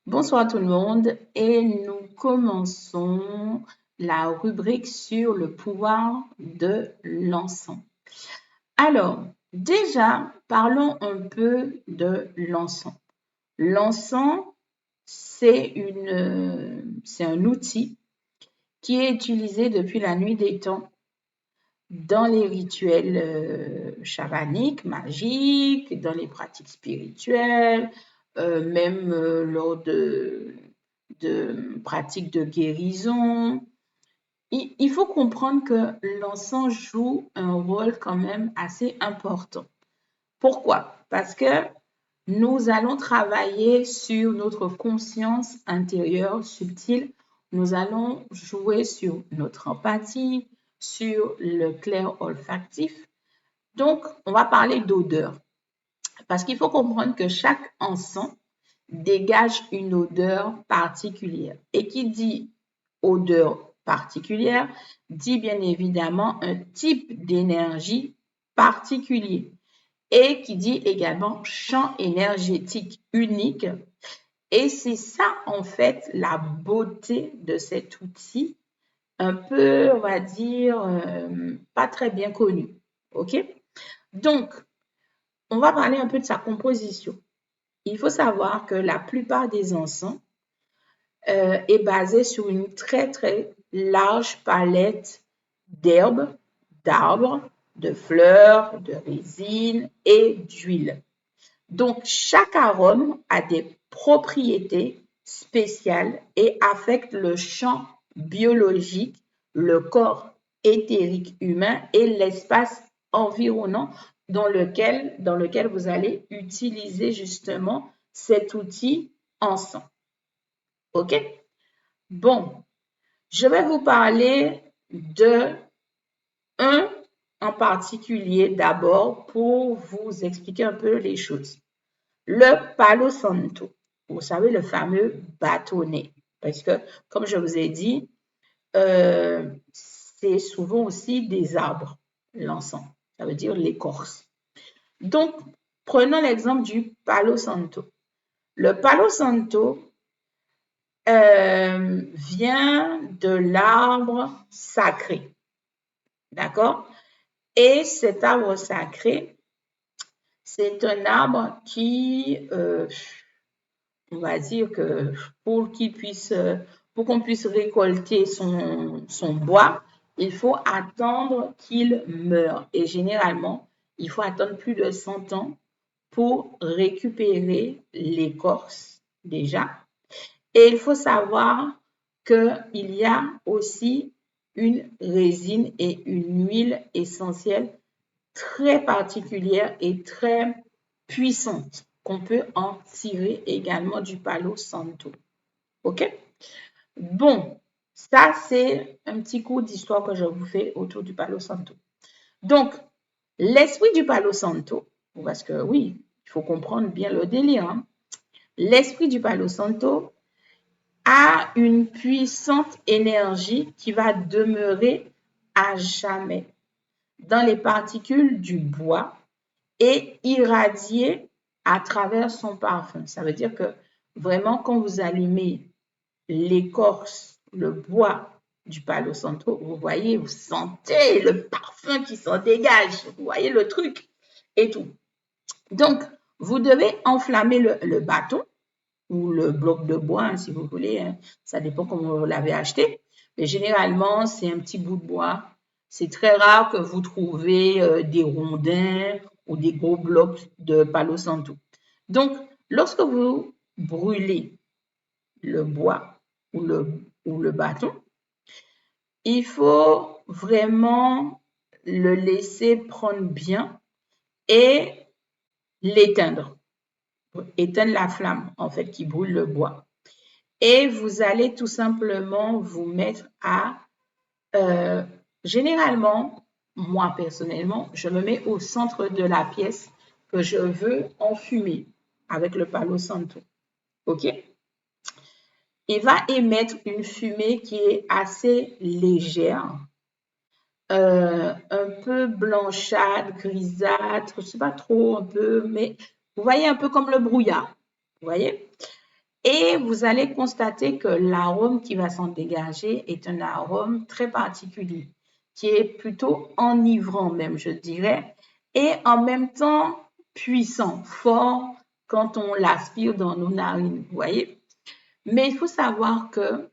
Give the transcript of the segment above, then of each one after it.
Bonsoir tout le monde et nous commençons la rubrique sur le pouvoir de l'encens. Alors, déjà, parlons un peu de l'encens. L'encens, c'est un outil qui est utilisé depuis la nuit des temps dans les rituels chamaniques, magiques, dans les pratiques spirituelles, même lors de pratiques de guérison. Il faut comprendre que l'encens joue un rôle quand même assez important. Pourquoi? Parce que nous allons travailler sur notre conscience intérieure subtile. Nous allons jouer sur notre empathie, sur le clair olfactif. Donc, on va parler d'odeur. Parce qu'il faut comprendre que chaque encens dégage une odeur particulière. Et qui dit odeur particulière dit bien évidemment un type d'énergie particulier. Et qui dit également champ énergétique unique. Et c'est ça, en fait, la beauté de cet outil, un peu, on va dire, pas très bien connu. OK? Donc, on va parler un peu de sa composition. Il faut savoir que la plupart des encens est basée sur une très, très large palette d'herbes, d'arbres, de fleurs, de résines et d'huiles. Donc, chaque arôme a des propriétés spéciales et affecte le champ biologique, le corps éthérique humain et l'espace environnant dans lequel vous allez utiliser justement cet outil encens. OK? Bon, je vais vous parler de un en particulier d'abord pour vous expliquer un peu les choses. Le Palo Santo, vous savez, le fameux bâtonnet. Parce que, comme je vous ai dit, c'est souvent aussi des arbres, l'encens. Ça veut dire l'écorce. Donc, prenons l'exemple du Palo Santo. Le Palo Santo vient de l'arbre sacré. D'accord? Et cet arbre sacré, c'est un arbre qui, on va dire que pour qu'on puisse récolter son bois, il faut attendre qu'il meure. Et généralement, il faut attendre plus de 100 ans pour récupérer l'écorce déjà. Et il faut savoir qu'il y a aussi une résine et une huile essentielle très particulière et très puissante qu'on peut en tirer également du Palo Santo. OK? Bon, ça, c'est un petit coup d'histoire que je vous fais autour du Palo Santo. Donc, l'esprit du Palo Santo, parce que oui, il faut comprendre bien le délire, hein. L'esprit du Palo Santo a une puissante énergie qui va demeurer à jamais dans les particules du bois et irradier à travers son parfum. Ça veut dire que vraiment, quand vous allumez l'écorce, le bois du Palo Santo, vous voyez, vous sentez le parfum qui s'en dégage. Vous voyez le truc et tout. Donc, vous devez enflammer le bâton ou le bloc de bois, hein, si vous voulez. Hein. Ça dépend comment vous l'avez acheté. Mais généralement, c'est un petit bout de bois. C'est très rare que vous trouvez des rondins ou des gros blocs de Palo Santo. Donc, lorsque vous brûlez le bois ou le bâton, il faut vraiment le laisser prendre bien et l'éteindre. Éteindre la flamme, en fait, qui brûle le bois. Et vous allez tout simplement vous mettre à, généralement, moi personnellement, je me mets au centre de la pièce que je veux enfumer avec le Palo Santo. OK? Il va émettre une fumée qui est assez légère, un peu blanchâtre, grisâtre, je ne sais pas trop, un peu, mais vous voyez un peu comme le brouillard. Vous voyez? Et vous allez constater que l'arôme qui va s'en dégager est un arôme très particulier, qui est plutôt enivrant même, je dirais, et en même temps puissant, fort quand on l'aspire dans nos narines, vous voyez. Mais il faut savoir que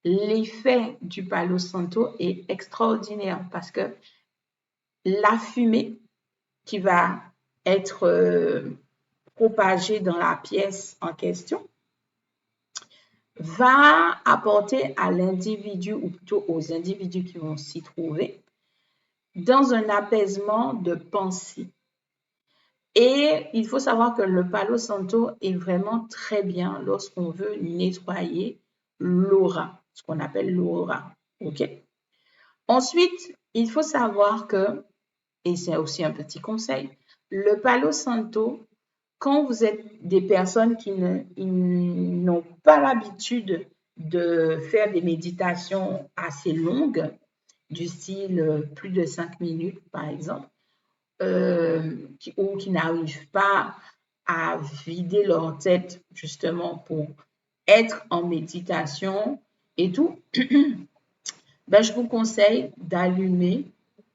l'effet du Palo Santo est extraordinaire parce que la fumée qui va être propagée dans la pièce en question va apporter à l'individu, ou plutôt aux individus qui vont s'y trouver, dans un apaisement de pensée. Et il faut savoir que le Palo Santo est vraiment très bien lorsqu'on veut nettoyer l'aura, ce qu'on appelle l'aura. OK? Ensuite, il faut savoir que, et c'est aussi un petit conseil, le Palo Santo, quand vous êtes des personnes qui n'ont pas l'habitude de faire des méditations assez longues, du style plus de 5 minutes par exemple, ou qui n'arrivent pas à vider leur tête justement pour être en méditation et tout, ben, je vous conseille d'allumer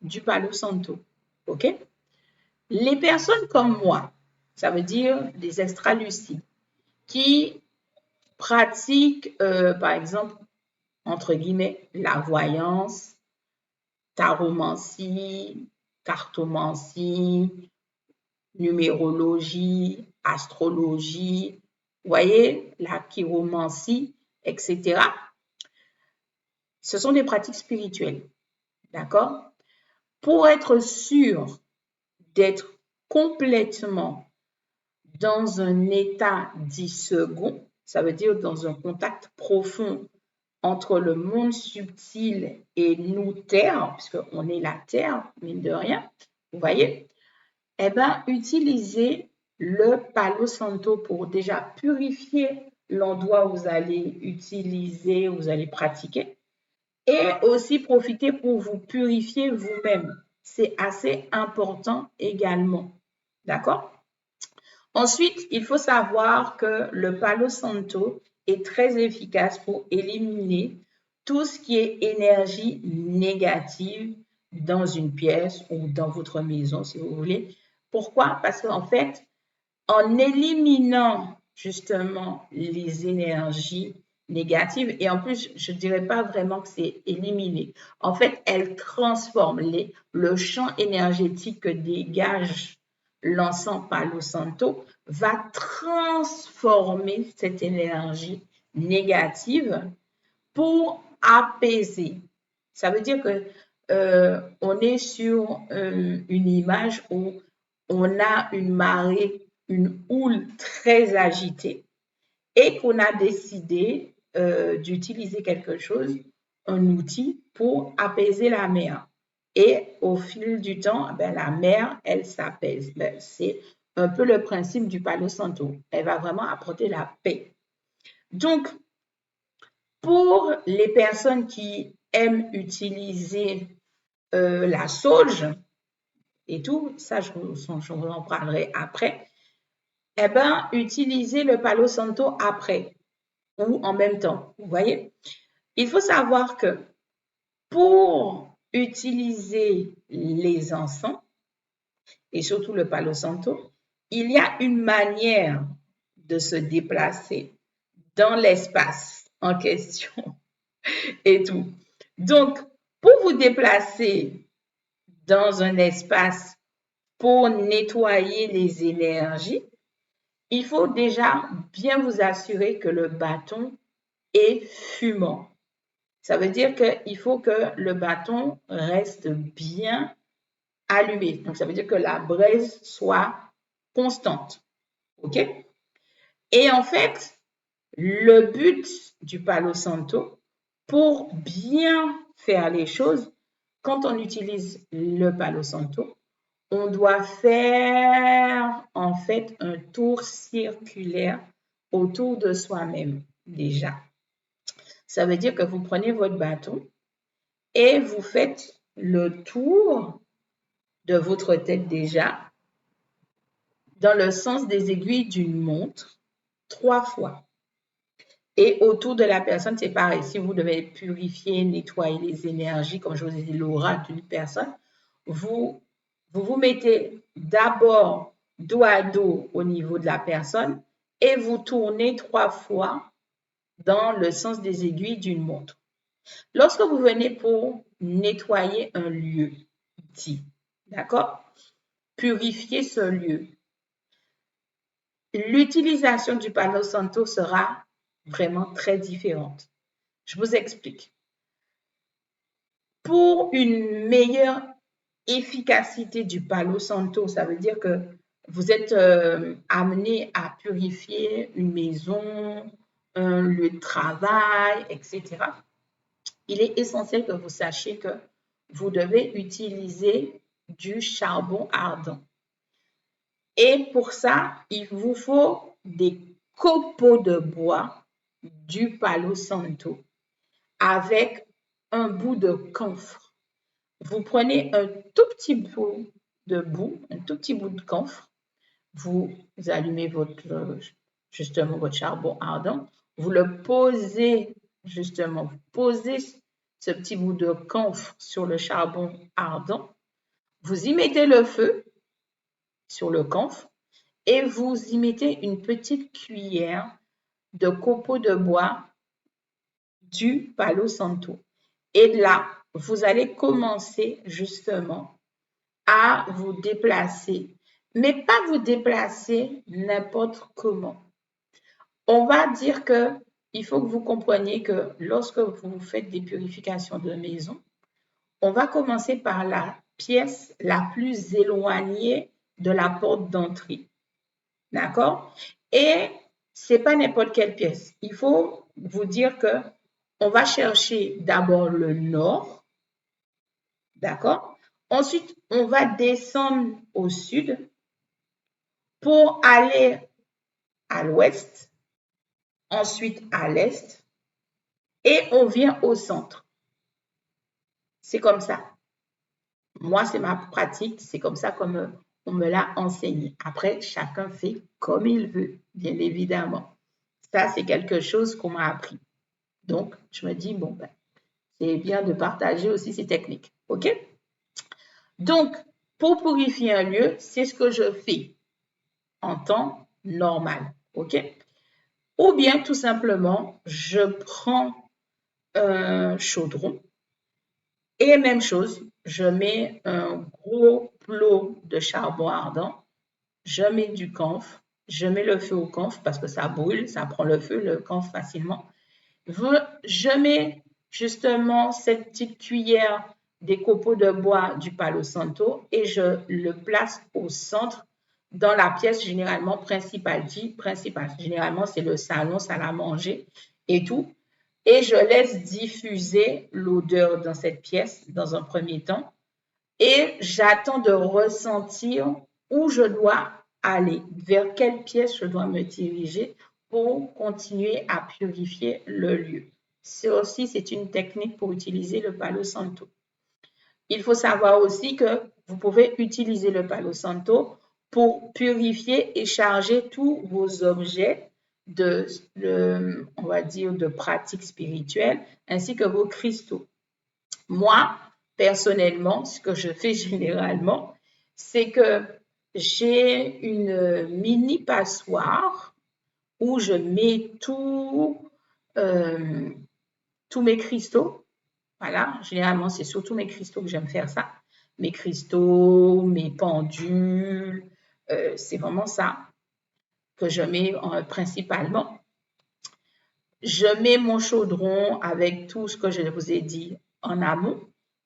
du Palo Santo. OK? Les personnes comme moi, ça veut dire des extralucides, qui pratiquent, par exemple, entre guillemets, la voyance, taromancie, cartomancie, numérologie, astrologie, vous voyez, la chiromancie, etc. Ce sont des pratiques spirituelles, d'accord? Pour être sûr d'être complètement dans un état dit second, ça veut dire dans un contact profond entre le monde subtil et nous, Terre, puisqu'on est la Terre, mine de rien, vous voyez, eh bien, utilisez le Palo Santo pour déjà purifier l'endroit où vous allez utiliser, où vous allez pratiquer, et aussi profiter pour vous purifier vous-même. C'est assez important également. D'accord? Ensuite, il faut savoir que le Palo Santo est très efficace pour éliminer tout ce qui est énergie négative dans une pièce ou dans votre maison, si vous voulez. Pourquoi? Parce qu'en fait, en éliminant justement les énergies négatives, et en plus, je ne dirais pas vraiment que c'est éliminé. En fait, elles transforment le champ énergétique que dégage l'encens Palo Santo va transformer cette énergie négative pour apaiser. Ça veut dire que on est sur une image où on a une marée, une houle très agitée et qu'on a décidé d'utiliser quelque chose, un outil pour apaiser la mer. Et au fil du temps, ben, la mer, elle s'apaise. Ben, c'est un peu le principe du Palo Santo. Elle va vraiment apporter la paix. Donc, pour les personnes qui aiment utiliser la sauge et tout, ça je vous en parlerai après, eh bien, utilisez le Palo Santo après ou en même temps, vous voyez. Il faut savoir que pour utiliser les encens, et surtout le Palo Santo, il y a une manière de se déplacer dans l'espace en question et tout. Donc, pour vous déplacer dans un espace pour nettoyer les énergies, il faut déjà bien vous assurer que le bâton est fumant. Ça veut dire qu'il faut que le bâton reste bien allumé. Donc, ça veut dire que la braise soit constante. OK? Et en fait, le but du Palo Santo, pour bien faire les choses, quand on utilise le Palo Santo, on doit faire en fait un tour circulaire autour de soi-même déjà. Ça veut dire que vous prenez votre bâton et vous faites le tour de votre tête déjà dans le sens des aiguilles d'une montre 3 fois. Et autour de la personne, c'est pareil. Si vous devez purifier, nettoyer les énergies, comme je vous ai dit, l'aura d'une personne, vous vous mettez d'abord dos à dos au niveau de la personne et vous tournez 3 fois dans le sens des aiguilles d'une montre. Lorsque vous venez pour nettoyer un lieu dit, d'accord? Purifier ce lieu. L'utilisation du Palo Santo sera vraiment très différente. Je vous explique. Pour une meilleure efficacité du Palo Santo, ça veut dire que vous êtes amené à purifier une maison, un lieu de travail, etc. Il est essentiel que vous sachiez que vous devez utiliser du charbon ardent. Et pour ça, il vous faut des copeaux de bois du Palo Santo avec un bout de camphre. Vous prenez un tout petit bout de boue, un tout petit bout de camphre, vous allumez justement votre charbon ardent, vous le posez justement, vous posez ce petit bout de camphre sur le charbon ardent, vous y mettez le feu sur le camphre et vous y mettez une petite cuillère de copeaux de bois du Palo Santo. Et là, vous allez commencer justement à vous déplacer, mais pas vous déplacer n'importe comment. On va dire que il faut que vous compreniez que lorsque vous faites des purifications de maison, on va commencer par la pièce la plus éloignée de la porte d'entrée. D'accord? Et c'est pas n'importe quelle pièce. Il faut vous dire que on va chercher d'abord le nord. D'accord? Ensuite, on va descendre au sud pour aller à l'ouest, ensuite à l'est, et on vient au centre. C'est comme ça. Moi, c'est ma pratique, c'est comme ça qu'on me l'a enseigné. Après, chacun fait comme il veut, bien évidemment. Ça, c'est quelque chose qu'on m'a appris. Donc, je me dis, bon, ben, c'est bien de partager aussi ces techniques. OK? Donc, pour purifier un lieu, c'est ce que je fais en temps normal. OK? Ou bien, tout simplement, je prends un chaudron et même chose, je mets un gros plot de charbon ardent, je mets du camphre, je mets le feu au camphre parce que ça brûle, ça prend le feu, le camphre facilement. Je mets justement cette petite cuillère des copeaux de bois du Palo Santo et je le place au centre dans la pièce généralement principale. Généralement, c'est le salon, salle à manger et tout. Et je laisse diffuser l'odeur dans cette pièce dans un premier temps. Et j'attends de ressentir où je dois aller, vers quelle pièce je dois me diriger pour continuer à purifier le lieu. C'est une technique pour utiliser le Palo Santo. Il faut savoir aussi que vous pouvez utiliser le Palo Santo pour purifier et charger tous vos objets on va dire, de pratique spirituelle, ainsi que vos cristaux. Moi, personnellement, ce que je fais généralement, c'est que j'ai une mini passoire où je mets tous mes cristaux. Voilà, généralement, c'est surtout mes cristaux que j'aime faire ça. Mes cristaux, mes pendules, c'est vraiment ça que je mets principalement. Je mets mon chaudron avec tout ce que je vous ai dit en amont.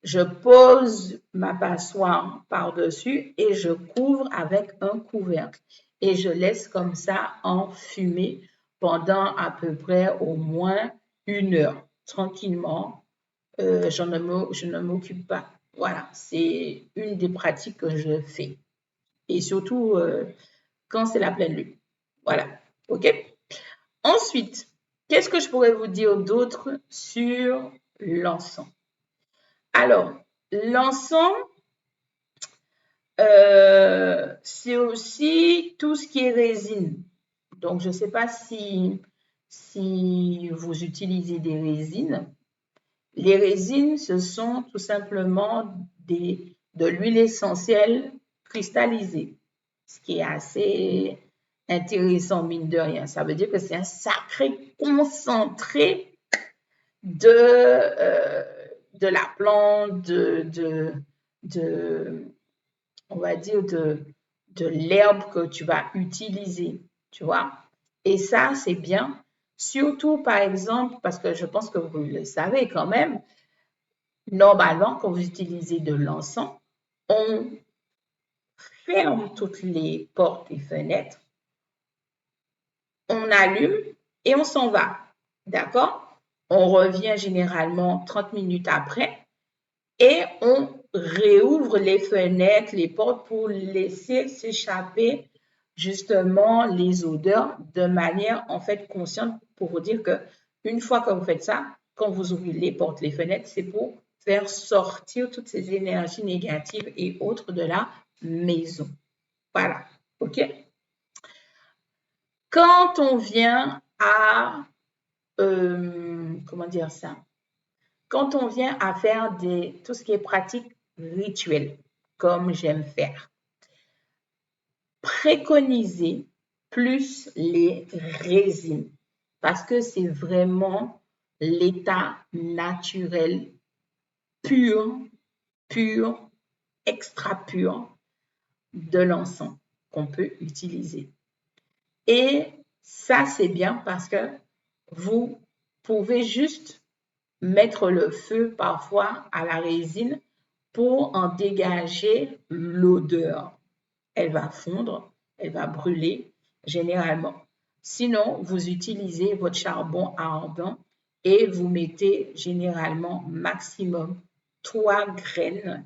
Je pose ma passoire par-dessus et je couvre avec un couvercle. Et je laisse comme ça enfumer pendant à peu près au moins 1 heure, tranquillement. Je ne m'occupe pas. Voilà, c'est une des pratiques que je fais. Et surtout quand c'est la pleine lune. Voilà, OK? Ensuite, qu'est-ce que je pourrais vous dire d'autre sur l'encens? Alors, l'encens, c'est aussi tout ce qui est résine. Donc, je ne sais pas si si vous utilisez des résines, les résines, ce sont tout simplement de l'huile essentielle cristallisée, ce qui est assez intéressant, mine de rien. Ça veut dire que c'est un sacré concentré de la plante, on va dire, de l'herbe que tu vas utiliser, tu vois. Et ça, c'est bien. Surtout, par exemple, parce que je pense que vous le savez quand même, normalement, quand vous utilisez de l'encens, on ferme toutes les portes et fenêtres, on allume et on s'en va. D'accord? On revient généralement 30 minutes après et on réouvre les fenêtres, les portes pour laisser s'échapper justement les odeurs de manière en fait consciente pour vous dire que une fois que vous faites ça, quand vous ouvrez les portes, les fenêtres, c'est pour faire sortir toutes ces énergies négatives et autres de la maison. Voilà, ok? Quand on vient à, comment dire ça? Quand on vient à faire tout ce qui est pratique rituelle, comme j'aime faire, préconiser plus les résines parce que c'est vraiment l'état naturel pur, pur, extra pur de l'encens qu'on peut utiliser. Et ça, c'est bien parce que vous pouvez juste mettre le feu parfois à la résine pour en dégager l'odeur. Elle va fondre, elle va brûler généralement. Sinon, vous utilisez votre charbon ardent et vous mettez généralement maximum 3 graines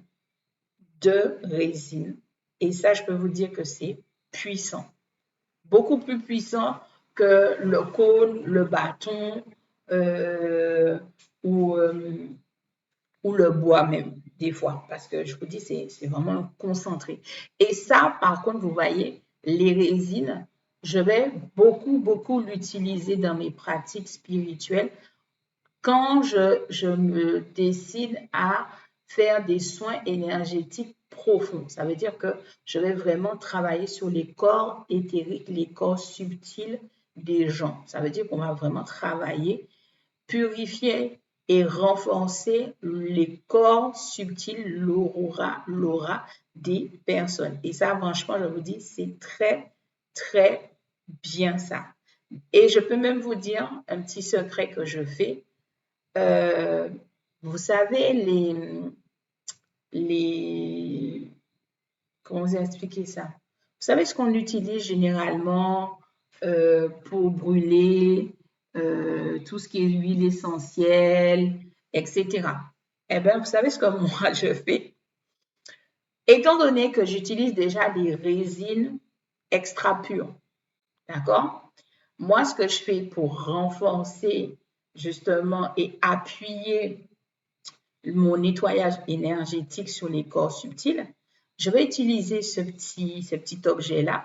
de résine. Et ça, je peux vous dire que c'est puissant. Beaucoup plus puissant que le cône, le bâton ou le bois même, des fois, parce que je vous dis, c'est vraiment concentré. Et ça, par contre, vous voyez, les résines, je vais beaucoup l'utiliser dans mes pratiques spirituelles quand je me décide à faire des soins énergétiques profonds. Ça veut dire que je vais vraiment travailler sur les corps éthériques, les corps subtils des gens. Ça veut dire qu'on va vraiment travailler, purifier et renforcer les corps subtils, l'aura des personnes. Et ça, franchement, je vous dis, c'est très bien ça. Et je peux même vous dire un petit secret que je fais. Vous savez, comment vous expliquer ça? Vous savez ce qu'on utilise généralement pour brûler tout ce qui est huile essentielle, etc. Eh bien, vous savez ce que moi je fais? Étant donné que j'utilise déjà des résines extra pures, d'accord? Moi, ce que je fais pour renforcer justement et appuyer mon nettoyage énergétique sur les corps subtils, je vais utiliser ce petit objet-là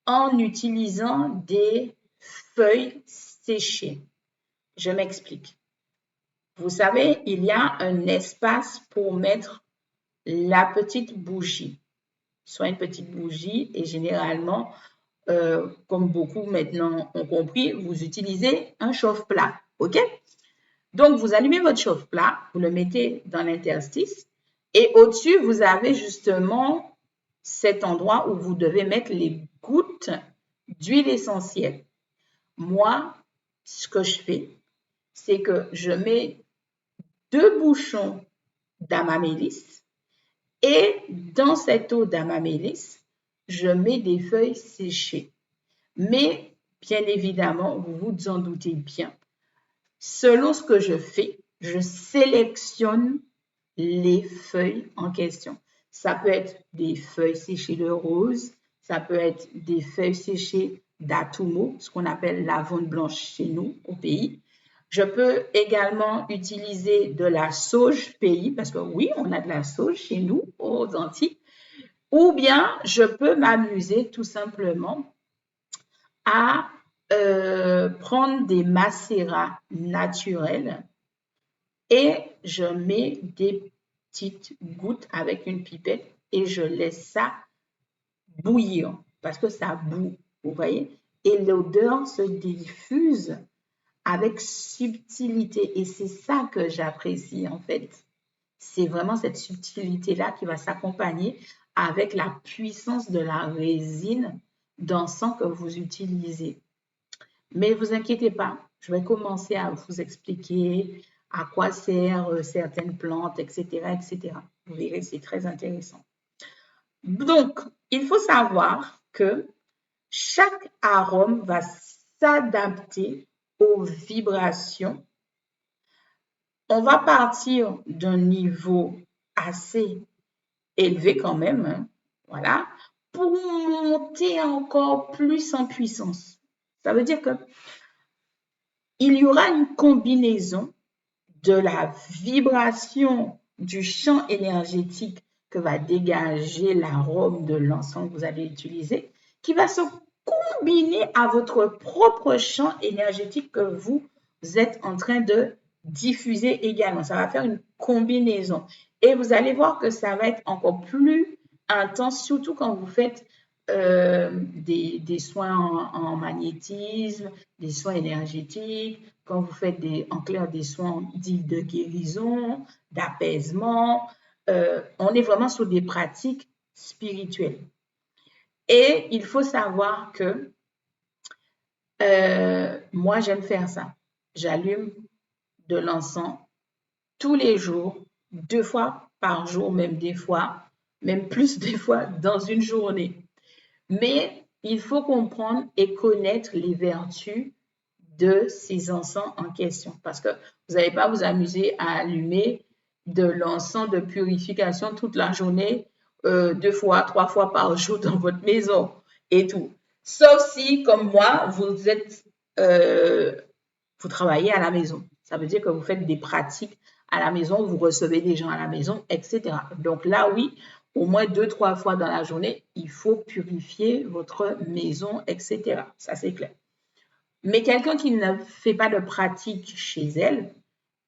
en utilisant des feuilles séchées. Je m'explique. Vous savez, il y a un espace pour mettre la petite bougie, soit une petite bougie, et généralement, comme beaucoup maintenant ont compris, vous utilisez un chauffe-plat, ok? Donc, vous allumez votre chauffe-plat, vous le mettez dans l'interstice, et au-dessus, vous avez justement cet endroit où vous devez mettre les gouttes d'huile essentielle. Moi, ce que je fais, c'est que je mets 2 bouchons d'amamélis et dans cette eau d'amamélis, je mets des feuilles séchées. Mais bien évidemment, vous vous en doutez bien, selon ce que je fais, je sélectionne les feuilles en question. Ça peut être des feuilles séchées de rose, ça peut être des feuilles séchées d'atumo, ce qu'on appelle lavande blanche chez nous au pays. Je peux également utiliser de la sauge pays, parce que oui, on a de la sauge chez nous aux Antilles. Ou bien, je peux m'amuser tout simplement à prendre des macérats naturels et je mets des petites gouttes avec une pipette et je laisse ça bouillir parce que ça bout, vous voyez? Et l'odeur se diffuse avec subtilité et c'est ça que j'apprécie en fait. C'est vraiment cette subtilité-là qui va s'accompagner avec la puissance de la résine d'encens que vous utilisez. Mais ne vous inquiétez pas, je vais commencer à vous expliquer à quoi servent certaines plantes, etc., etc. Vous verrez, c'est très intéressant. Donc, il faut savoir que chaque arôme va s'adapter aux vibrations. On va partir d'un niveau assez élevé quand même, hein, voilà, pour monter encore plus en puissance. Ça veut dire que il y aura une combinaison de la vibration du champ énergétique que va dégager l'arôme de l'encens que vous allez utiliser, qui va se combiner à votre propre champ énergétique que vous êtes en train de diffuser également. Ça va faire une combinaison. Et vous allez voir que ça va être encore plus intense, surtout quand vous faites des soins en magnétisme, des soins énergétiques, quand vous faites en clair des soins dits de guérison, d'apaisement. On est vraiment sur des pratiques spirituelles. Et il faut savoir que moi, j'aime faire ça. J'allume de l'encens tous les jours, 2 fois par jour, même des fois, même plus des fois dans une journée. Mais il faut comprendre et connaître les vertus de ces encens en question. Parce que vous n'allez pas vous amuser à allumer de l'encens de purification toute la journée, 2 fois, 3 fois par jour dans votre maison et tout. Sauf si, comme moi, vous travaillez à la maison. Ça veut dire que vous faites des pratiques à la maison, vous recevez des gens à la maison, etc. Donc là, oui, au moins 2, 3 fois dans la journée, il faut purifier votre maison, etc. Ça, c'est clair. Mais quelqu'un qui ne fait pas de pratique chez elle,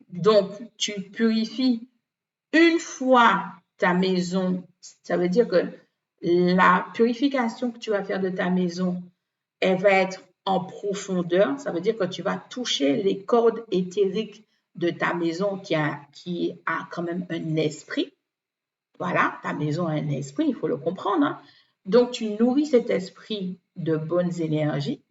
donc tu purifies une fois ta maison, ça veut dire que la purification que tu vas faire de ta maison, elle va être en profondeur, ça veut dire que tu vas toucher les cordes éthériques de ta maison qui a quand même un esprit. Voilà, ta maison a un esprit, il faut le comprendre, hein. Donc, tu nourris cet esprit de bonnes énergies.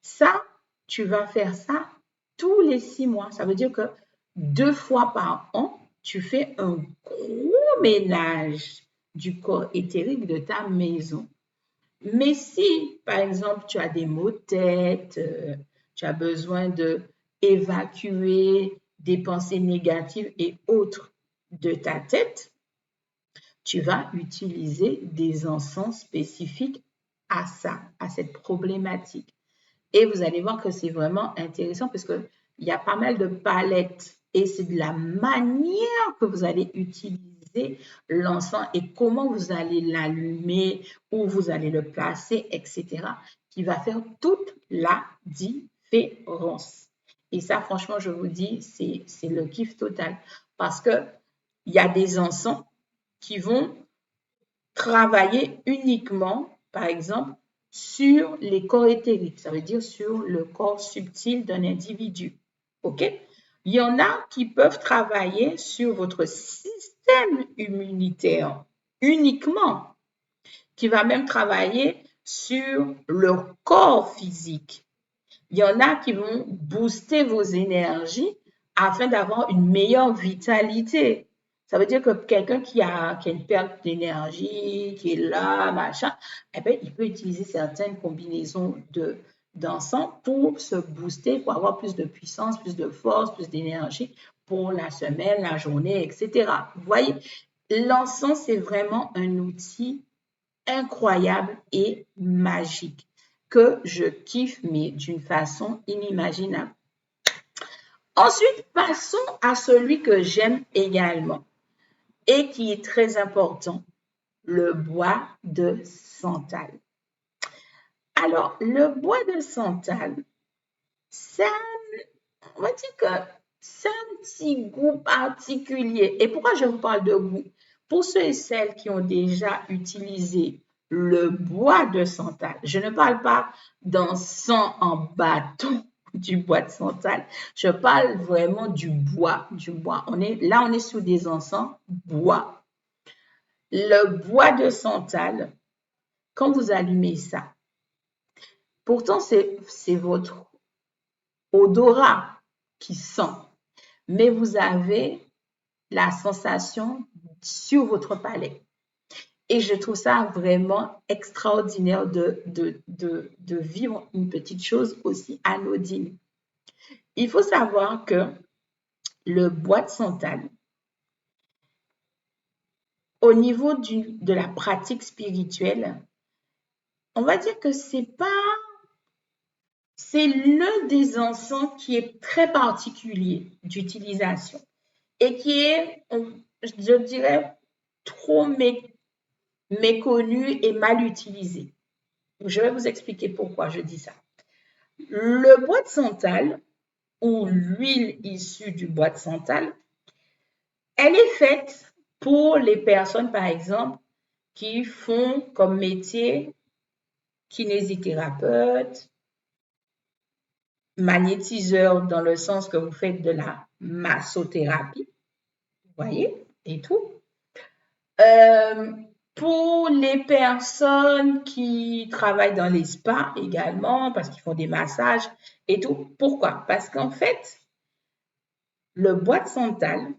Ça, tu vas faire ça tous les 6 mois. Ça veut dire que 2 fois par an, tu fais un gros ménage du corps éthérique de ta maison. Mais si, par exemple, tu as des maux de tête, tu as besoin de évacuer des pensées négatives et autres de ta tête, tu vas utiliser des encens spécifiques à ça, à cette problématique. Et vous allez voir que c'est vraiment intéressant parce qu'il y a pas mal de palettes et c'est de la manière que vous allez utiliser l'encens et comment vous allez l'allumer, où vous allez le placer, etc., qui va faire toute la différence. Et ça, franchement, je vous dis, c'est le kiff total parce qu'il y a des encens qui vont travailler uniquement, par exemple, sur les corps éthériques, ça veut dire sur le corps subtil d'un individu. OK? Il y en a qui peuvent travailler sur votre système immunitaire uniquement, qui va même travailler sur leur corps physique. Il y en a qui vont booster vos énergies afin d'avoir une meilleure vitalité. Ça veut dire que quelqu'un qui a une perte d'énergie, qui est là, machin, eh bien, il peut utiliser certaines combinaisons d'encens pour se booster, pour avoir plus de puissance, plus de force, plus d'énergie pour la semaine, la journée, etc. Vous voyez, l'encens, c'est vraiment un outil incroyable et magique que je kiffe, mais d'une façon inimaginable. Ensuite, passons à celui que j'aime également et qui est très important, le bois de santal. Alors, le bois de santal, ça, on va dire que c'est un petit goût particulier. Et pourquoi je vous parle de goût? Pour ceux et celles qui ont déjà utilisé le bois de santal, je ne parle pas d'encens en bâton du bois de santal, je parle vraiment du bois, On est sous des encens bois. Le bois de santal, quand vous allumez ça, pourtant c'est votre odorat qui sent, mais vous avez la sensation sur votre palais. Et je trouve ça vraiment extraordinaire de vivre une petite chose aussi anodine. Il faut savoir que le bois de santal, au niveau de la pratique spirituelle, on va dire que c'est l'un des encens qui est très particulier d'utilisation et qui est, je dirais, trop méconnu et mal utilisé. Je vais vous expliquer pourquoi je dis ça. Le bois de santal ou l'huile issue du bois de santal, elle est faite pour les personnes, par exemple, qui font comme métier kinésithérapeute, magnétiseur dans le sens que vous faites de la massothérapie, vous voyez, et tout. Pour les personnes qui travaillent dans les spas également, parce qu'ils font des massages et tout. Pourquoi? Parce qu'en fait, le bois de santal,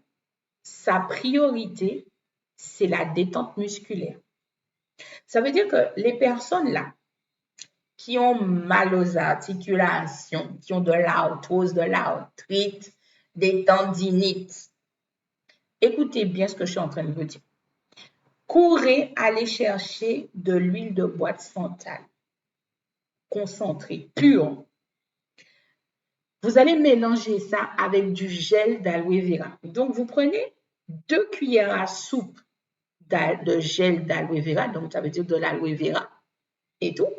sa priorité, c'est la détente musculaire. Ça veut dire que les personnes là, qui ont mal aux articulations, qui ont de l'arthrose, de l'arthrite, des tendinites, écoutez bien ce que je suis en train de vous dire. Courez aller chercher de l'huile de bois de santal, concentrée, pure. Vous allez mélanger ça avec du gel d'aloe vera. Donc, vous prenez 2 cuillères à soupe de gel d'aloe vera, donc ça veut dire de l'aloe vera et tout.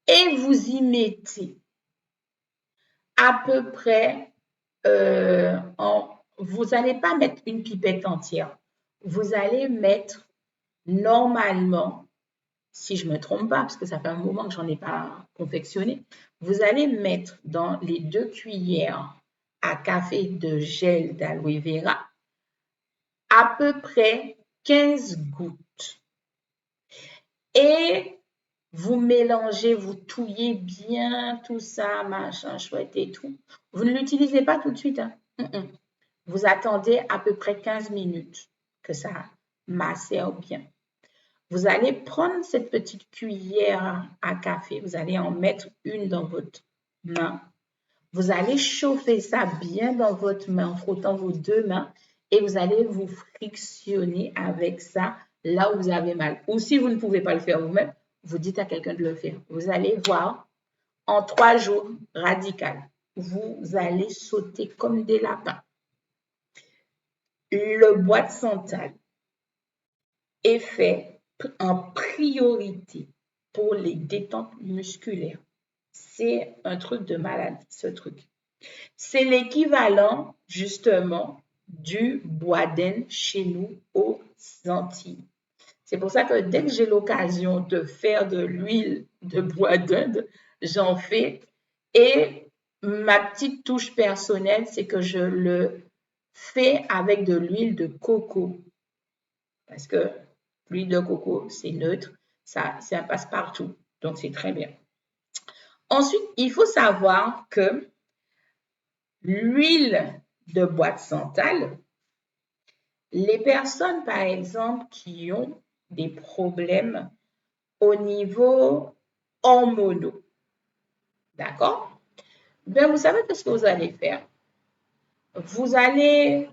Et vous y mettez à peu près, vous n'allez pas mettre une pipette entière. Vous allez mettre normalement, si je ne me trompe pas, parce que ça fait un moment que je n'en ai pas confectionné, vous allez mettre dans les 2 cuillères à café de gel d'aloe vera à peu près 15 gouttes. Et vous mélangez, vous touillez bien tout ça, machin, chouette et tout. Vous ne l'utilisez pas tout de suite. Hein? Vous attendez à peu près 15 minutes que ça macère bien. Vous allez prendre cette petite cuillère à café, vous allez en mettre une dans votre main. Vous allez chauffer ça bien dans votre main en frottant vos 2 mains et vous allez vous frictionner avec ça là où vous avez mal. Ou si vous ne pouvez pas le faire vous-même, vous dites à quelqu'un de le faire. Vous allez voir, en 3 jours, radical, vous allez sauter comme des lapins. Le bois de santal est fait en priorité pour les détentes musculaires. C'est un truc de malade, ce truc. C'est l'équivalent, justement, du bois d'Inde chez nous aux Antilles. C'est pour ça que dès que j'ai l'occasion de faire de l'huile de bois d'Inde, j'en fais. Et ma petite touche personnelle, c'est que je le fais avec de l'huile de coco. Parce que l'huile de coco, c'est neutre, ça passe partout. Donc, c'est très bien. Ensuite, il faut savoir que l'huile de bois de santal, les personnes, par exemple, qui ont des problèmes au niveau hormonaux, d'accord? Bien, vous savez ce que vous allez faire? Vous allez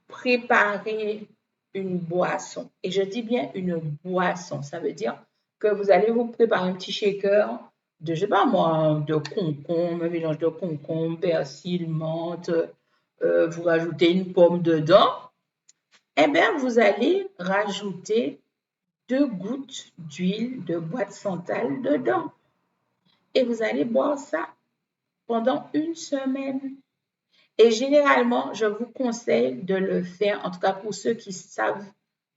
préparer une boisson. Et je dis bien une boisson. Ça veut dire que vous allez vous préparer un petit shaker de, je sais pas moi, de concombre, un mélange de concombre, persil, menthe, vous rajoutez une pomme dedans. Eh bien, vous allez rajouter 2 gouttes d'huile de bois de santal dedans. Et vous allez boire ça pendant 1 semaine. Et généralement, je vous conseille de le faire, en tout cas pour ceux qui savent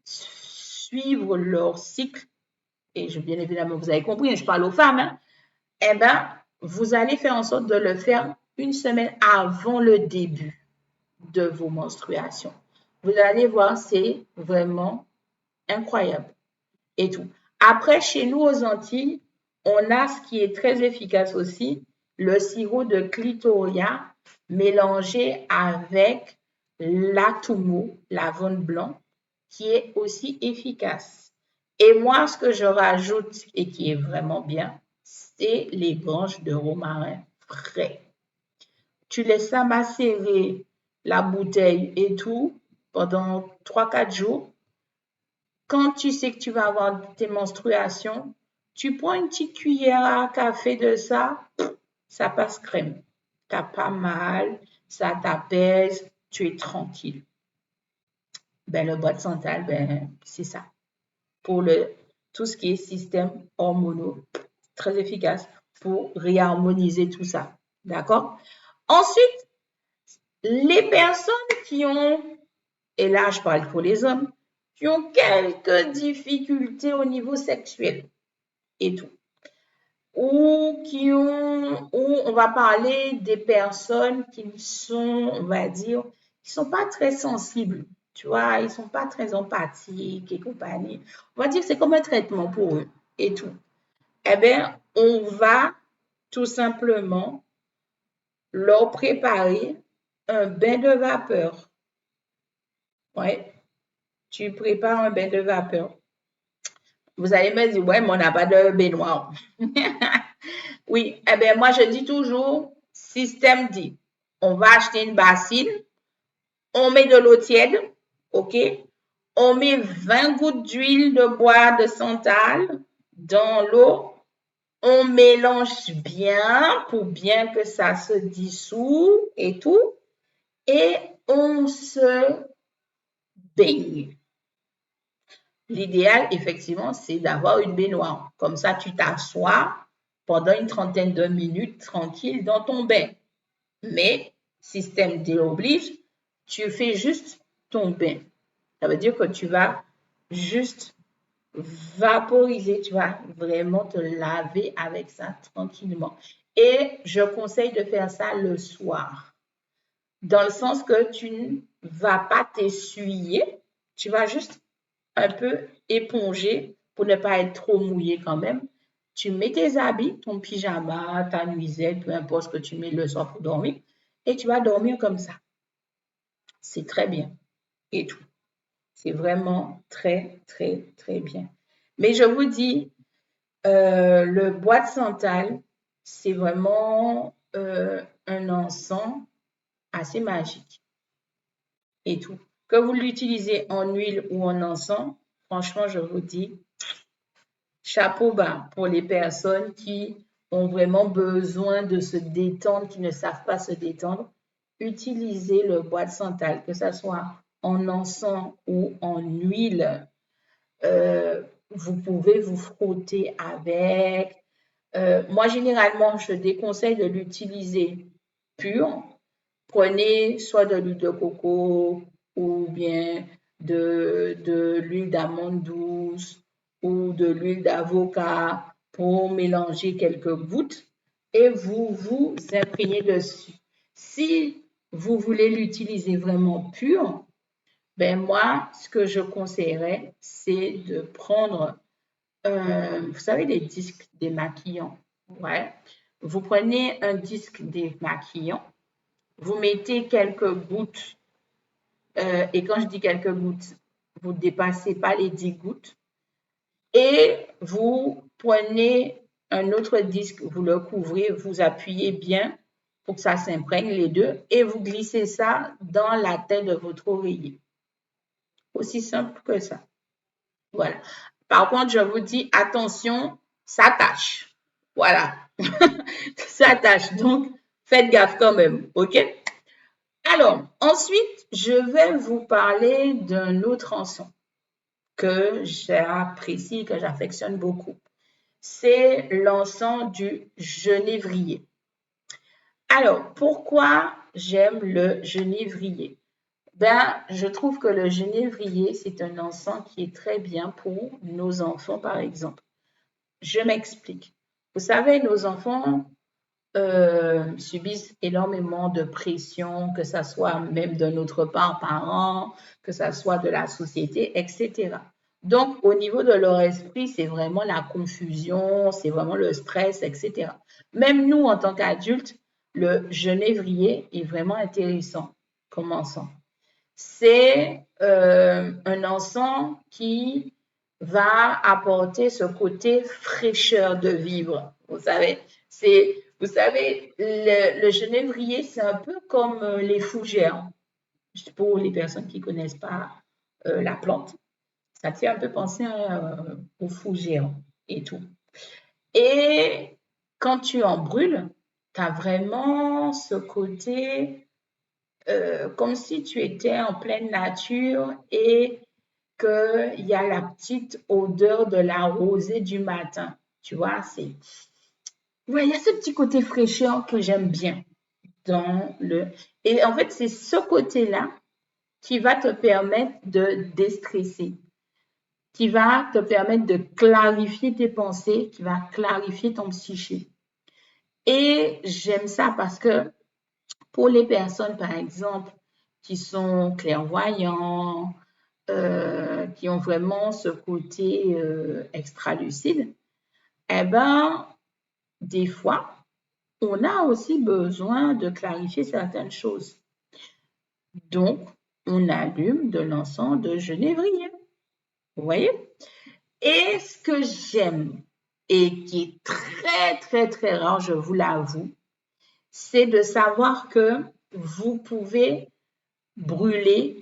suivre leur cycle, et bien évidemment, vous avez compris, je parle aux femmes, hein, eh bien, vous allez faire en sorte de le faire 1 semaine avant le début de vos menstruations. Vous allez voir, c'est vraiment incroyable et tout. Après, chez nous aux Antilles, on a ce qui est très efficace aussi, le sirop de clitoria mélangé avec l'atumo, l'avoine blanc, qui est aussi efficace. Et moi, ce que je rajoute et qui est vraiment bien, c'est les branches de romarin frais. Tu laisses ça macérer, la bouteille et tout, pendant 3-4 jours. Quand tu sais que tu vas avoir tes menstruations, tu prends une petite cuillère à café de ça, ça passe crème. T'as pas mal, ça t'apaise, tu es tranquille. Ben, le bois de santal, ben, c'est ça. Pour tout ce qui est système hormonaux, très efficace pour réharmoniser tout ça. D'accord? Ensuite, les personnes qui ont, et là je parle pour les hommes, qui ont quelques difficultés au niveau sexuel et tout, ou on va parler des personnes qui sont, on va dire, qui sont pas très sensibles, tu vois, ils sont pas très empathiques et compagnie. On va dire que c'est comme un traitement pour eux et tout. Eh bien, on va tout simplement leur préparer un bain de vapeur. Ouais, tu prépares un bain de vapeur. Vous allez me dire, ouais, mais on n'a pas de baignoire. Oui, eh bien, moi, je dis toujours, système dit, on va acheter une bassine, on met de l'eau tiède, OK? On met 20 gouttes d'huile de bois de santal dans l'eau. On mélange bien pour bien que ça se dissout et tout. Et on se baigne. L'idéal, effectivement, c'est d'avoir une baignoire. Comme ça, tu t'assois pendant une trentaine de minutes tranquille dans ton bain. Mais, système D oblige, tu fais juste ton bain. Ça veut dire que tu vas juste vaporiser, tu vas vraiment te laver avec ça tranquillement. Et je conseille de faire ça le soir. Dans le sens que tu ne vas pas t'essuyer, tu vas juste un peu éponger pour ne pas être trop mouillé quand même. Tu mets tes habits, ton pyjama, ta nuisette, peu importe ce que tu mets le soir pour dormir, et tu vas dormir comme ça. C'est très bien et tout. C'est vraiment très, très, très bien. Mais je vous dis, le bois de santal, c'est vraiment un encens assez magique et tout. Que vous l'utilisez en huile ou en encens, franchement, je vous dis, chapeau bas pour les personnes qui ont vraiment besoin de se détendre, qui ne savent pas se détendre. Utilisez le bois de santal, que ce soit en encens ou en huile. Vous pouvez vous frotter avec. Moi, généralement, je déconseille de l'utiliser pur. Prenez soit de l'huile de coco ou bien de l'huile d'amande douce ou de l'huile d'avocat pour mélanger quelques gouttes et vous vous imprégnez dessus. Si vous voulez l'utiliser vraiment pur, ben moi, ce que je conseillerais, c'est de prendre, vous savez, des disques démaquillants. Ouais. Vous prenez un disque démaquillant, vous mettez quelques gouttes, et quand je dis quelques gouttes, vous ne dépassez pas les 10 gouttes, et vous prenez un autre disque, vous le couvrez, vous appuyez bien pour que ça s'imprègne les deux, et vous glissez ça dans la tête de votre oreiller. Aussi simple que ça. Voilà. Par contre, je vous dis, attention, ça tâche. Voilà. Ça tâche. Donc, faites gaffe quand même. OK? Alors, ensuite, je vais vous parler d'un autre encens que j'apprécie, que j'affectionne beaucoup. C'est l'encens du genévrier. Alors, pourquoi j'aime le genévrier? Ben, je trouve que le genévrier, c'est un encens qui est très bien pour nos enfants, par exemple. Je m'explique. Vous savez, nos enfants subissent énormément de pression, que ce soit même de notre part, parents, que ce soit de la société, etc. Donc, au niveau de leur esprit, c'est vraiment la confusion, c'est vraiment le stress, etc. Même nous, en tant qu'adultes, le genévrier est vraiment intéressant comme encens. C'est un encens qui va apporter ce côté fraîcheur de vivre. Vous savez, le genévrier, c'est un peu comme les fougères. Pour les personnes qui ne connaissent pas la plante, ça fait un peu penser aux fougères et tout. Et quand tu en brûles, tu as vraiment ce côté comme si tu étais en pleine nature et qu'il y a la petite odeur de la rosée du matin. Tu vois, il y a ce petit côté fraîcheur que j'aime bien dans le. Et en fait, c'est ce côté-là qui va te permettre de déstresser, qui va te permettre de clarifier tes pensées, qui va clarifier ton psyché. Et j'aime ça parce que pour les personnes, par exemple, qui sont clairvoyants, qui ont vraiment ce côté extra-lucide, eh ben, des fois, on a aussi besoin de clarifier certaines choses. Donc, on allume de l'encens de genévrier. Vous voyez? Et ce que j'aime et qui est très, très, très rare, je vous l'avoue, c'est de savoir que vous pouvez brûler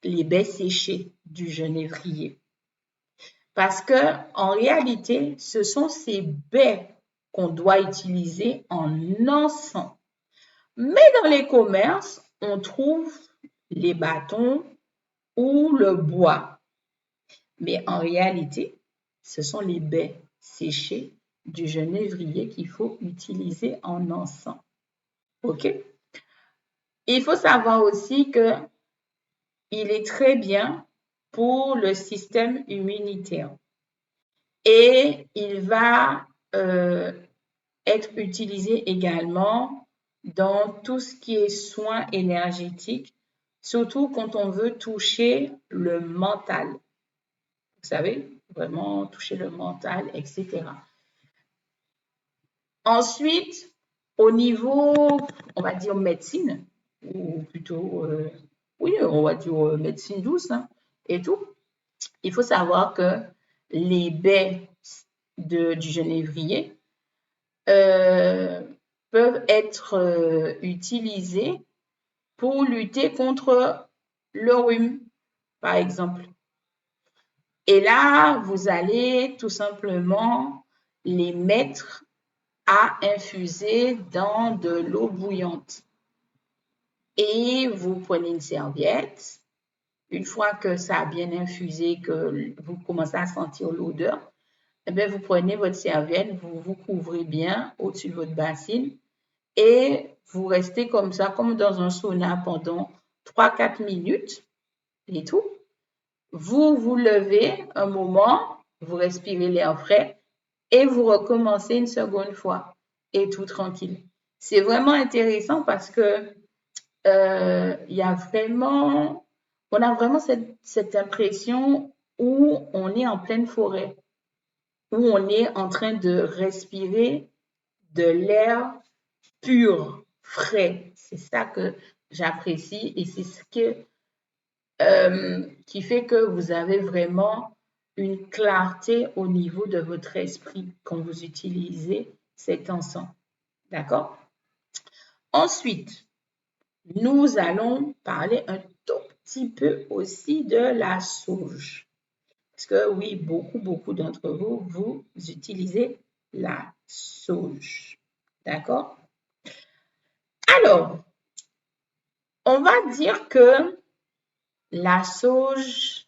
les baies séchées du genévrier. Parce que en réalité, ce sont ces baies qu'on doit utiliser en encens. Mais dans les commerces, on trouve les bâtons ou le bois. Mais en réalité, ce sont les baies séchées du genévrier qu'il faut utiliser en encens. OK? Il faut savoir aussi que il est très bien pour le système immunitaire et il va être utilisé également dans tout ce qui est soins énergétiques, surtout quand on veut toucher le mental. Vous savez, vraiment toucher le mental, etc. Ensuite, au niveau, on va dire médecine, ou plutôt, oui, on va dire médecine douce hein, et tout, il faut savoir que les baies du genévrier peuvent être utilisées pour lutter contre le rhume, par exemple. Et là, vous allez tout simplement les mettre à infuser dans de l'eau bouillante. Et vous prenez une serviette. Une fois que ça a bien infusé, que vous commencez à sentir l'odeur, eh bien, vous prenez votre serviette, vous vous couvrez bien au-dessus de votre bassine et vous restez comme ça, comme dans un sauna pendant 3-4 minutes et tout. Vous vous levez un moment, vous respirez l'air frais et vous recommencez une seconde fois et tout tranquille. C'est vraiment intéressant parce que il y a vraiment, on a vraiment cette impression où on est en pleine forêt, où on est en train de respirer de l'air pur, frais. C'est ça que j'apprécie et c'est ce qui fait que vous avez vraiment une clarté au niveau de votre esprit quand vous utilisez cet encens. D'accord? Ensuite, nous allons parler un tout petit peu aussi de la sauge. Parce que oui, beaucoup d'entre vous, vous utilisez la sauge. D'accord? Alors, on va dire que la sauge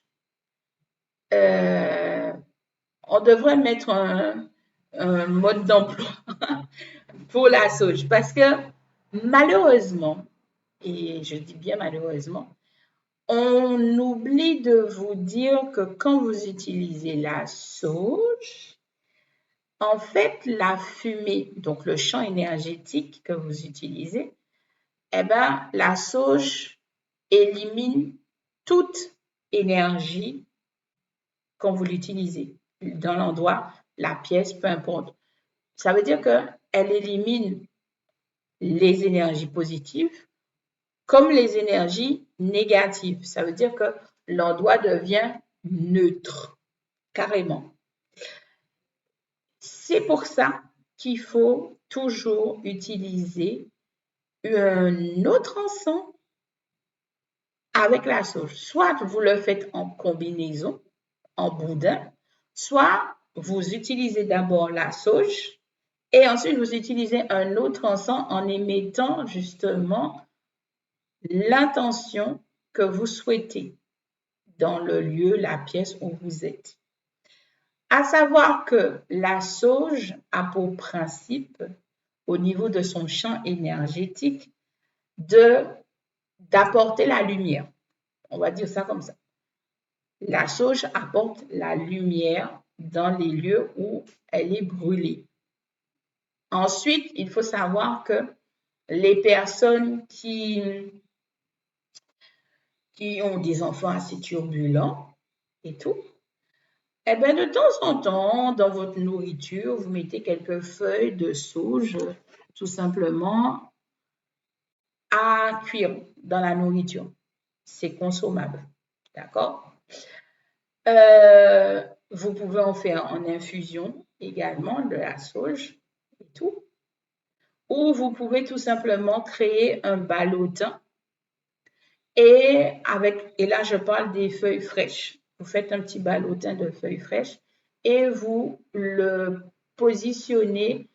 on devrait mettre un mode d'emploi pour la sauge parce que malheureusement, et je dis bien malheureusement, on oublie de vous dire que quand vous utilisez la sauge, en fait, la fumée, donc le champ énergétique que vous utilisez, eh ben, la sauge élimine toute énergie quand vous l'utilisez dans l'endroit, la pièce, peu importe. Ça veut dire qu'elle élimine les énergies positives comme les énergies négatives. Ça veut dire que l'endroit devient neutre, carrément. C'est pour ça qu'il faut toujours utiliser un autre encens avec la sauge. Soit vous le faites en combinaison, en boudin, soit vous utilisez d'abord la sauge et ensuite vous utilisez un autre encens en émettant justement l'intention que vous souhaitez dans le lieu, la pièce où vous êtes. À savoir que la sauge a pour principe, au niveau de son champ énergétique, d'apporter la lumière. On va dire ça comme ça. La sauge apporte la lumière dans les lieux où elle est brûlée. Ensuite, il faut savoir que les personnes qui ont des enfants assez turbulents et tout, eh bien, de temps en temps, dans votre nourriture, vous mettez quelques feuilles de sauge, tout simplement, à cuire dans la nourriture. C'est consommable. D'accord? Vous pouvez en faire en infusion également de la sauge et tout. Ou vous pouvez tout simplement créer un ballotin et là je parle des feuilles fraîches. Vous faites un petit ballotin de feuilles fraîches et vous le positionnez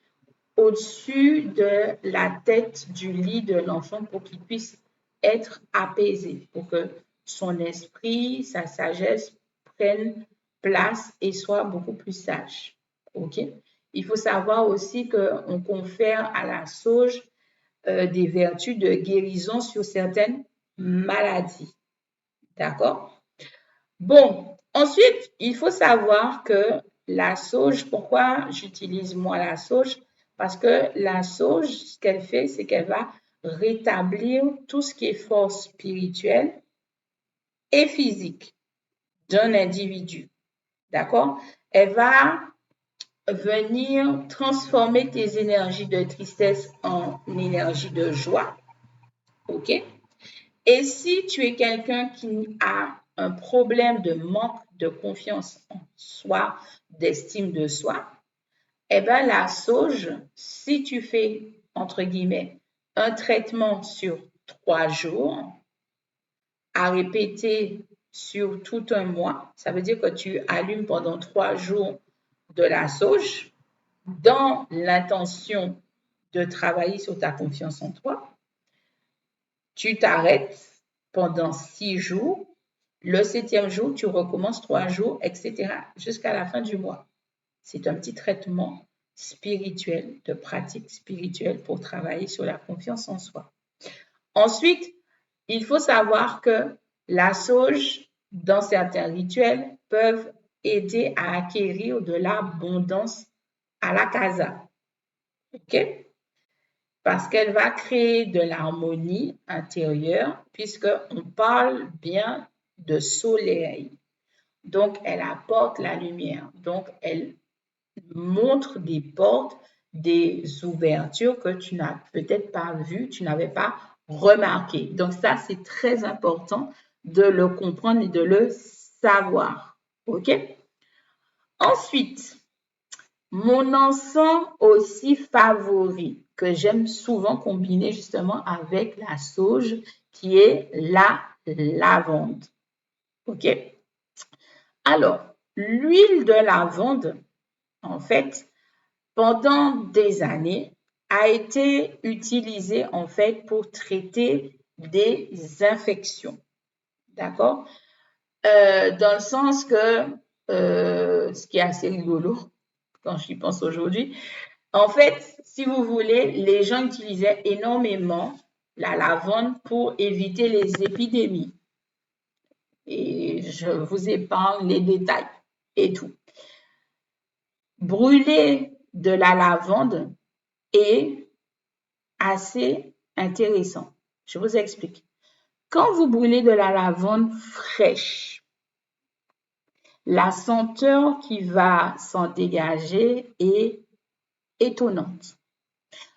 au-dessus de la tête du lit de l'enfant pour qu'il puisse être apaisé, pour que son esprit, sa sagesse prennent place et soit beaucoup plus sage. OK? Il faut savoir aussi qu'on confère à la sauge des vertus de guérison sur certaines maladies. D'accord? Bon, ensuite, il faut savoir que la sauge, pourquoi j'utilise moi la sauge? Parce que la sauge, ce qu'elle fait, c'est qu'elle va rétablir tout ce qui est force spirituelle et physique d'un individu. D'accord? Elle va venir transformer tes énergies de tristesse en énergie de joie. OK? Et si tu es quelqu'un qui a un problème de manque de confiance en soi, d'estime de soi, eh bien, la sauge, si tu fais, entre guillemets, un traitement sur 3 jours, à répéter sur tout un mois, ça veut dire que tu allumes pendant 3 jours de la sauge dans l'intention de travailler sur ta confiance en toi. Tu t'arrêtes pendant 6 jours. Le 7e jour, tu recommences 3 jours, etc. jusqu'à la fin du mois. C'est un petit traitement spirituel, de pratique spirituelle pour travailler sur la confiance en soi. Ensuite, il faut savoir que la sauge, dans certains rituels, peuvent aider à acquérir de l'abondance à la casa. OK? Parce qu'elle va créer de l'harmonie intérieure, puisqu'on parle bien de soleil. Donc, elle apporte la lumière. Donc, elle montre des portes, des ouvertures que tu n'as peut-être pas vues, tu n'avais pas remarqué. Donc, ça, c'est très important de le comprendre et de le savoir. OK? Ensuite, mon encens aussi favori, que j'aime souvent combiner justement avec la sauge, qui est la lavande. OK? Alors, l'huile de lavande, en fait, pendant des années, a été utilisée en fait pour traiter des infections. D'accord? dans le sens que, ce qui est assez rigolo quand j'y pense aujourd'hui, en fait, si vous voulez, les gens utilisaient énormément la lavande pour éviter les épidémies. Et je vous épargne les détails et tout. Brûler de la lavande est assez intéressant. Je vous explique. Quand vous brûlez de la lavande fraîche, la senteur qui va s'en dégager est étonnante.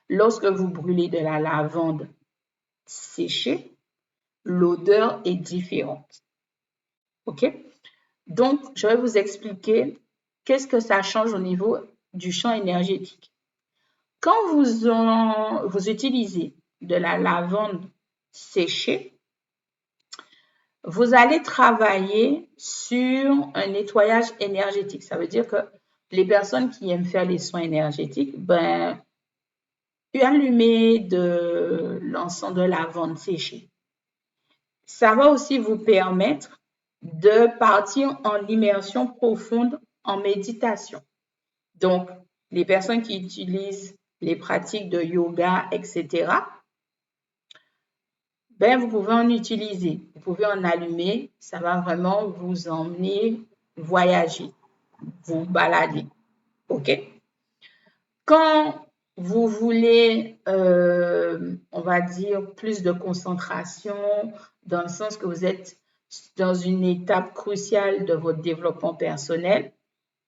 Lorsque vous brûlez de la lavande séchée, l'odeur est différente. OK? Donc, je vais vous expliquer qu'est-ce que ça change au niveau du champ énergétique. Quand vous utilisez de la lavande séchée, vous allez travailler sur un nettoyage énergétique. Ça veut dire que les personnes qui aiment faire les soins énergétiques, allumer de l'encens de lavande séchée. Ça va aussi vous permettre de partir en immersion profonde en méditation. Donc, les personnes qui utilisent les pratiques de yoga, etc., vous pouvez en utiliser, vous pouvez en allumer, ça va vraiment vous emmener voyager, vous balader. OK? Quand vous voulez, on va dire, plus de concentration, dans le sens que vous êtes dans une étape cruciale de votre développement personnel,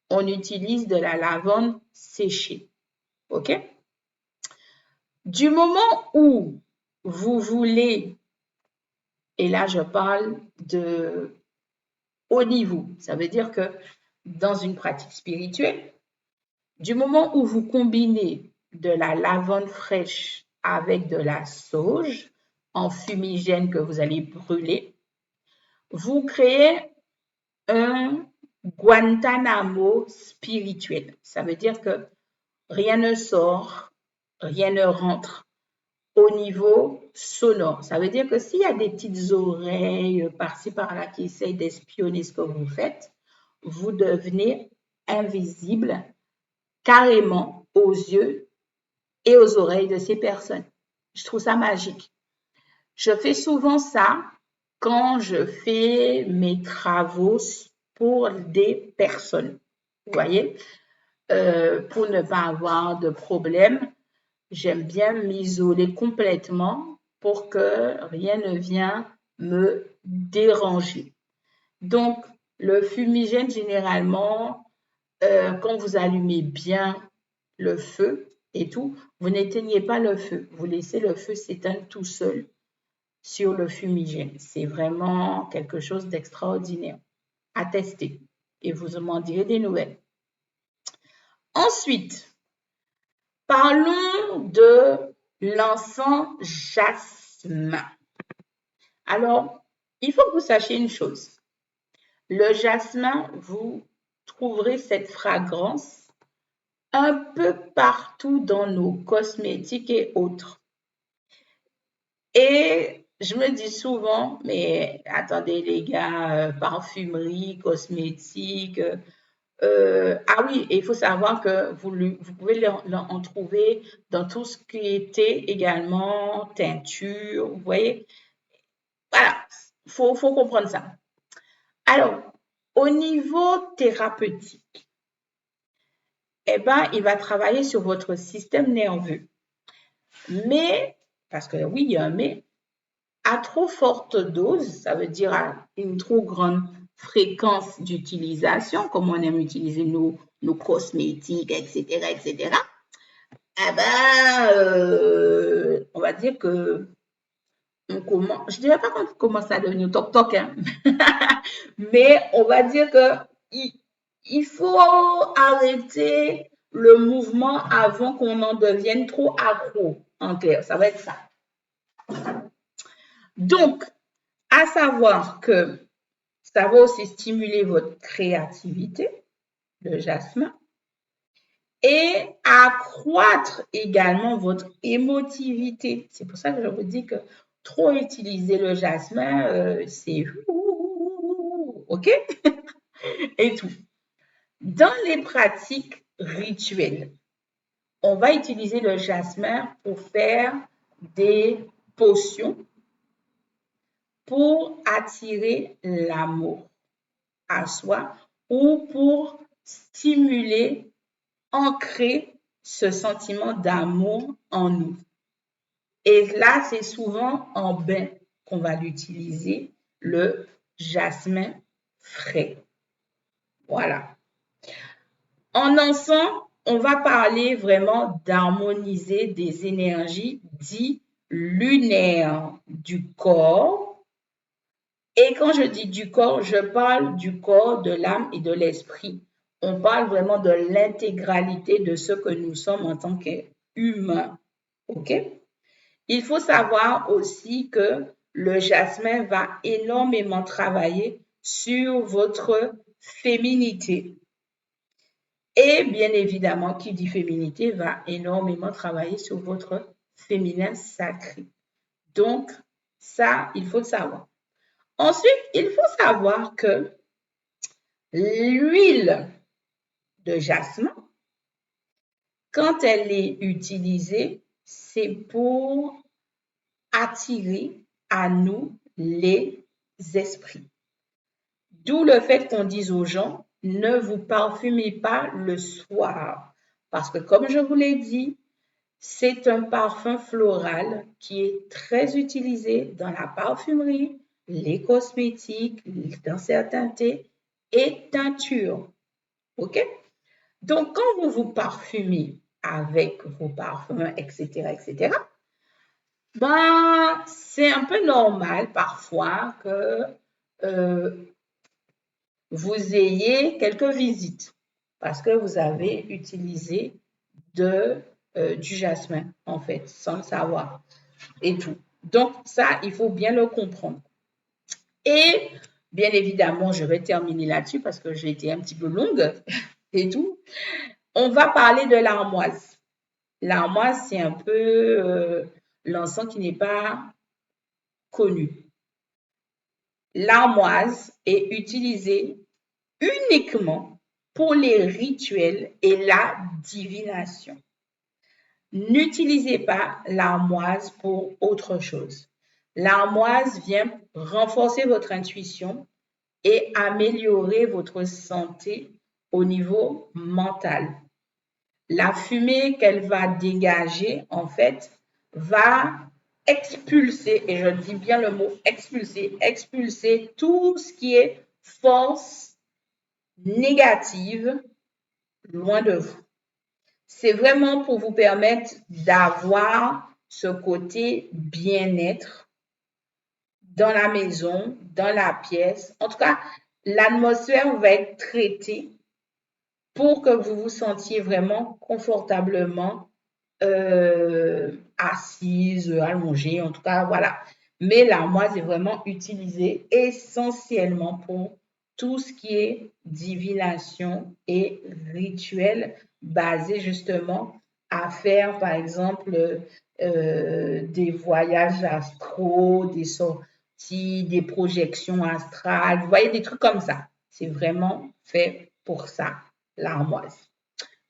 on utilise de la lavande séchée. OK? Du moment où vous voulez, et là je parle de haut niveau, ça veut dire que dans une pratique spirituelle, du moment où vous combinez de la lavande fraîche avec de la sauge en fumigène que vous allez brûler, vous créez un Guantanamo spirituel. Ça veut dire que rien ne sort, rien ne rentre au niveau sonore. Ça veut dire que s'il y a des petites oreilles par-ci par-là qui essayent d'espionner ce que vous faites, vous devenez invisible carrément aux yeux et aux oreilles de ces personnes. Je trouve ça magique. Je fais souvent ça quand je fais mes travaux pour des personnes. Vous voyez, pour ne pas avoir de problème, j'aime bien m'isoler complètement pour que rien ne vienne me déranger. Donc, le fumigène, généralement, quand vous allumez bien le feu et tout, vous n'éteignez pas le feu. Vous laissez le feu s'éteindre tout seul sur le fumigène. C'est vraiment quelque chose d'extraordinaire à tester et vous m'en direz des nouvelles. Ensuite, parlons de l'encens jasmin. Alors, il faut que vous sachiez une chose. Le jasmin, vous trouverez cette fragrance un peu partout dans nos cosmétiques et autres. Et je me dis souvent, mais attendez les gars, parfumerie, cosmétique, ah oui, et il faut savoir que vous pouvez en trouver dans tout ce qui était également teinture, vous voyez. Voilà, faut comprendre ça. Alors, au niveau thérapeutique, il va travailler sur votre système nerveux. Mais, parce que oui, il y a un mais, à trop forte dose, ça veut dire à une trop grande fréquence d'utilisation, comme on aime utiliser nos cosmétiques, etc., on va dire que je dirais pas qu'on commence à devenir toc-toc, hein, mais on va dire que il faut arrêter le mouvement avant qu'on en devienne trop accro, en clair, ça va être ça. Donc, à savoir que ça va aussi stimuler votre créativité, le jasmin, et accroître également votre émotivité. C'est pour ça que je vous dis que trop utiliser le jasmin, c'est OK? OK? Et tout. Dans les pratiques rituelles, on va utiliser le jasmin pour faire des potions pour attirer l'amour à soi ou pour stimuler, ancrer ce sentiment d'amour en nous. Et là, c'est souvent en bain qu'on va l'utiliser, le jasmin frais. Voilà. En encens, on va parler vraiment d'harmoniser des énergies dites lunaires du corps. Et quand je dis du corps, je parle du corps, de l'âme et de l'esprit. On parle vraiment de l'intégralité de ce que nous sommes en tant qu'humains. OK? Il faut savoir aussi que le jasmin va énormément travailler sur votre féminité. Et bien évidemment, qui dit féminité va énormément travailler sur votre féminin sacré. Donc, ça, il faut le savoir. Ensuite, il faut savoir que l'huile de jasmin, quand elle est utilisée, c'est pour attirer à nous les esprits. D'où le fait qu'on dise aux gens, ne vous parfumez pas le soir. Parce que comme je vous l'ai dit, c'est un parfum floral qui est très utilisé dans la parfumerie, les cosmétiques, dans certains thés et teintures. OK? Donc, quand vous vous parfumez avec vos parfums, etc., ben, c'est un peu normal parfois que vous ayez quelques visites parce que vous avez utilisé du jasmin, en fait, sans le savoir et tout. Donc, ça, il faut bien le comprendre. Et bien évidemment, je vais terminer là-dessus parce que j'ai été un petit peu longue et tout. On va parler de l'armoise. L'armoise, c'est un peu l'encens qui n'est pas connu. L'armoise est utilisée uniquement pour les rituels et la divination. N'utilisez pas l'armoise pour autre chose. L'armoise vient renforcer votre intuition et améliorer votre santé au niveau mental. La fumée qu'elle va dégager, en fait, va expulser, et je dis bien le mot expulser tout ce qui est force négative loin de vous. C'est vraiment pour vous permettre d'avoir ce côté bien-être dans la maison, dans la pièce. En tout cas, l'atmosphère va être traitée pour que vous vous sentiez vraiment confortablement assise, allongée, en tout cas, voilà. Mais l'armoise est vraiment utilisée essentiellement pour tout ce qui est divination et rituel basé justement à faire, par exemple, des voyages astraux, des sorties, des projections astrales. Vous voyez, des trucs comme ça. C'est vraiment fait pour ça, l'armoise.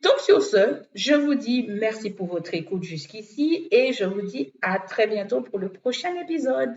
Donc, sur ce, je vous dis merci pour votre écoute jusqu'ici et je vous dis à très bientôt pour le prochain épisode.